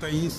23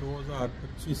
2025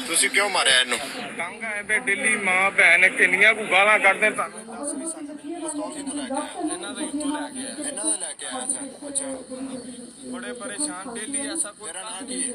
ਤੁਸੀਂ ਕਿਉਂ ਮਾਰਿਆ ਇਹਨੂੰ? ਤੰਗ ਹੈ ਬੇ ਦਿੱਲੀ ਮਾਂ ਭੈਣ ਕਿੰਨੀਆਂ ਕੋ ਗਾਲਾਂ ਕੱਢਦੇ ਤੁਹਾਨੂੰ ਦੱਸ ਵੀ ਸਕਦੇ। ਪਿਸਤੌਲ ਕਿੱਥੋਂ ਲੈ ਕੇ ਆਇਆ? ਇਹਨਾਂ ਦਾ ਇੱਥੋਂ ਲੈ ਕੇ ਆਇਆ। ਇਹਨਾਂ ਦਾ ਲੈ ਕੇ ਆਇਆ ਸਰ? ਅੱਛਾ, ਬੜੇ ਪਰੇਸ਼ਾਨ ਦਿੱਲੀ ਐਸਾ ਕੋਈ। ਤੇਰਾ ਨਾਂ ਕੀ ਹੈ?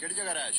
ਕਿਹੜੀ ਜਗ੍ਹਾ ਰਹਿਸ਼?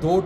2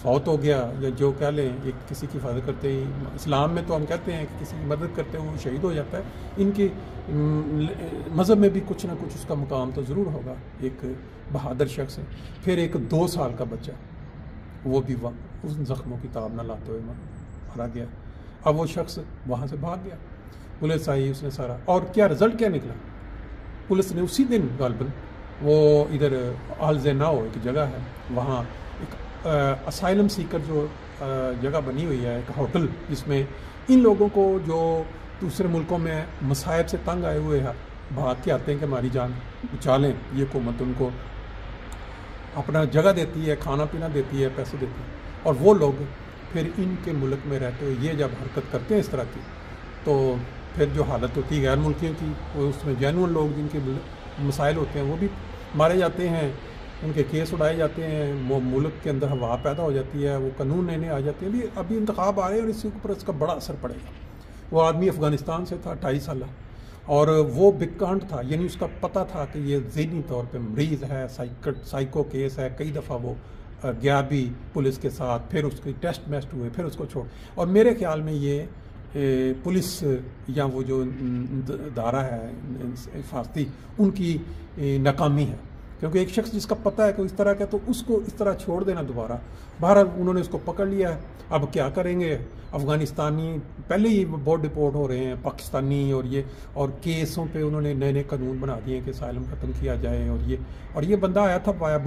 فوت ہو گیا یا جو کہہ لیں ایک کسی کی حفاظت کرتے ہی، اسلام میں تو ہم کہتے ہیں کہ کسی کی مدد کرتے ہوئے وہ شہید ہو جاتا ہے، ان کے مذہب میں بھی کچھ نہ کچھ اس کا مقام تو ضرور ہوگا۔ ایک بہادر شخص ہے۔ پھر ایک 2 سال کا بچہ، وہ بھی اس زخموں کی تاب نہ لاتے ہوئے مارا گیا۔ اب وہ شخص وہاں سے بھاگ گیا، پولیس آئی، اس نے سارا، اور کیا رزلٹ کیا نکلا؟ پولیس نے اسی دن غالباً وہ ادھر آلزیناؤ ایک جگہ ہے، وہاں ایک اسائلم سیکر جو جگہ بنی ہوئی ہے، ایک ہوٹل، جس میں ان لوگوں کو جو دوسرے ملکوں میں مصائب سے تنگ آئے ہوئے ہیں، بھاگ کے آتے ہیں کہ ہماری جان بچا لیں، یہ حکومت ان کو اپنا جگہ دیتی ہے، کھانا پینا دیتی ہے، پیسے دیتی ہے، اور وہ لوگ پھر ان کے ملک میں رہتے ہوئے یہ جب حرکت کرتے ہیں اس طرح کی، تو پھر جو حالت ہوتی ہے غیر ملکیوں کی، وہ اس میں جینون لوگ جن کے مسائل ہوتے ہیں وہ بھی مارے جاتے ہیں، ان کے کیس اڑائے جاتے ہیں، وہ ملک کے اندر ہوا پیدا ہو جاتی ہے، وہ قانون نئے آ جاتے ہیں۔ ابھی انتخاب آ رہے ہیں اور اس کے اوپر اس کا بڑا اثر پڑے گا۔ وہ آدمی افغانستان سے تھا، 28 سالہ، اور وہ بکانٹ تھا، یعنی اس کا پتہ تھا کہ یہ ذہنی طور پہ مریض ہے، سائیکو کیس ہے، کئی دفعہ وہ گیا بھی پولیس کے ساتھ، پھر اس کے ٹیسٹ میسٹ ہوئے، پھر اس کو چھوڑ، اور میرے خیال میں یہ پولیس یا وہ جو ادارہ ہے حفاظتی، ان کی ناکامی ہے، کیونکہ ایک شخص جس کا پتہ ہے کہ اس طرح کا، تو اس کو اس طرح چھوڑ دینا دوبارہ۔ بہرحال انہوں نے اس کو پکڑ لیا ہے، اب کیا کریں گے؟ افغانستانی پہلے ہی بہت ڈپورٹ ہو رہے ہیں، پاکستانی، اور کیسوں پہ انہوں نے نئے کانون بنا دیے کہ اسائلم ختم کیا جائے، اور یہ بندہ آیا تھا وایا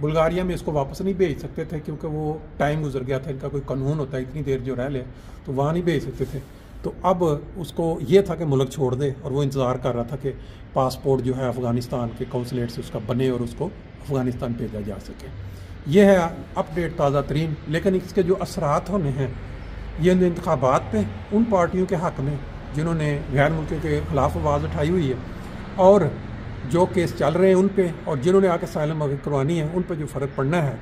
بلغاریہ میں، اس کو واپس نہیں بھیج سکتے تھے کیونکہ وہ ٹائم گزر گیا تھا، ان کا کوئی قانون ہوتا ہے اتنی دیر جو رہ لے تو وہاں نہیں بھیج سکتے تھے، تو اب اس کو یہ تھا کہ ملک چھوڑ دے، اور وہ انتظار کر رہا تھا کہ پاسپورٹ جو ہے افغانستان کے قونصلیٹ سے اس کا بنے اور اس کو افغانستان بھیجا جا سکے۔ یہ ہے اپ ڈیٹ تازہ ترین، لیکن اس کے جو اثرات ہونے ہیں یہ انتخابات پہ ان پارٹیوں کے حق میں جنہوں نے غیر ملکیوں کے خلاف آواز اٹھائی ہوئی ہے، اور جو کیس چل رہے ہیں ان پہ، اور جنہوں نے آ کے اسائلم کروانی ہے ان پہ جو فرق پڑنا ہے،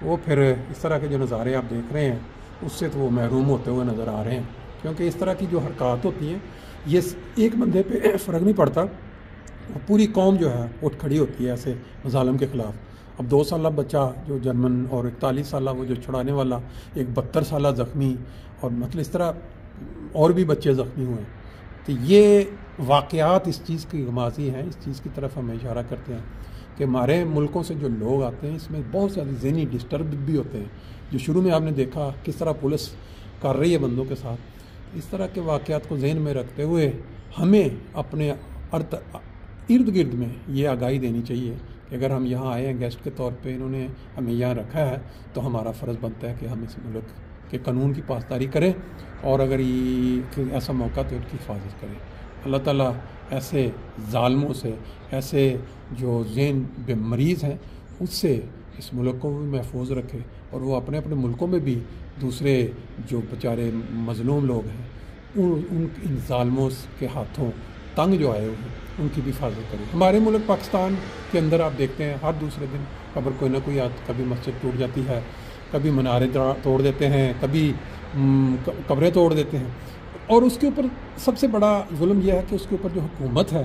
وہ پھر اس طرح کے جو نظارے آپ دیکھ رہے ہیں اس سے تو وہ محروم ہوتے ہوئے نظر آ رہے ہیں، کیونکہ اس طرح کی جو حرکات ہوتی ہیں یہ ایک بندے پہ فرق نہیں پڑتا، پوری قوم جو ہے اٹھ کھڑی ہوتی ہے ایسے مظالم کے خلاف۔ اب 2 سالہ بچہ جو جرمن، اور 41 سالہ وہ جو چھڑانے والا، ایک 72 سالہ زخمی، اور مطلب اس طرح اور بھی بچے زخمی ہوئے، تو یہ واقعات اس چیز کی غمازی ہیں، اس چیز کی طرف ہم اشارہ کرتے ہیں کہ ہمارے ملکوں سے جو لوگ آتے ہیں اس میں بہت ساری ذہنی ڈسٹرب بھی ہوتے ہیں، جو شروع میں آپ نے دیکھا کس طرح پولیس کر رہی ہے بندوں کے ساتھ۔ اس طرح کے واقعات کو ذہن میں رکھتے ہوئے ہمیں اپنے ارد گرد میں یہ آگاہی دینی چاہیے کہ اگر ہم یہاں آئے ہیں گیسٹ کے طور پہ، انہوں نے ہمیں یہاں رکھا ہے، تو ہمارا فرض بنتا ہے کہ ہم اس ملک کے قانون کی پاسداری کریں، اور اگر یہ ایسا موقع تو ان کی حفاظت کریں۔ اللہ تعالیٰ ایسے ظالموں سے، ایسے جو ذہن بے مریض ہیں، اس سے اس ملک کو بھی محفوظ رکھے، اور وہ اپنے ملکوں میں بھی دوسرے جو بیچارے مظلوم لوگ ہیں ان ظالموں کے ہاتھوں تنگ جو آئے ہوئے ہیں ان کی بھی حفاظت کرے۔ ہمارے ملک پاکستان کے اندر آپ دیکھتے ہیں ہر دوسرے دن خبر کوئی نہ کوئی کبھی مسجد ٹوٹ جاتی ہے، کبھی منارے توڑ دیتے ہیں، کبھی قبریں توڑ دیتے ہیں، اور اس کے اوپر سب سے بڑا ظلم یہ ہے کہ اس کے اوپر جو حکومت ہے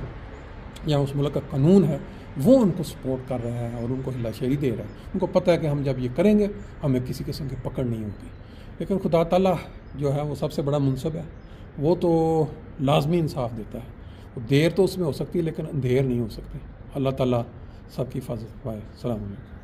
یا اس ملک کا قانون ہے وہ ان کو سپورٹ کر رہا ہے اور ان کو ہلا شیری دے رہا ہے۔ ان کو پتہ ہے کہ ہم جب یہ کریں گے ہمیں کسی قسم کی پکڑ نہیں ہوگی، لیکن خدا تعالیٰ جو ہے وہ سب سے بڑا منصف ہے، وہ تو لازمی انصاف دیتا ہے، دیر تو اس میں ہو سکتی ہے لیکن اندھیر نہیں ہو سکتی۔ اللہ تعالیٰ سب کی حفاظت پائے۔ السلام علیکم۔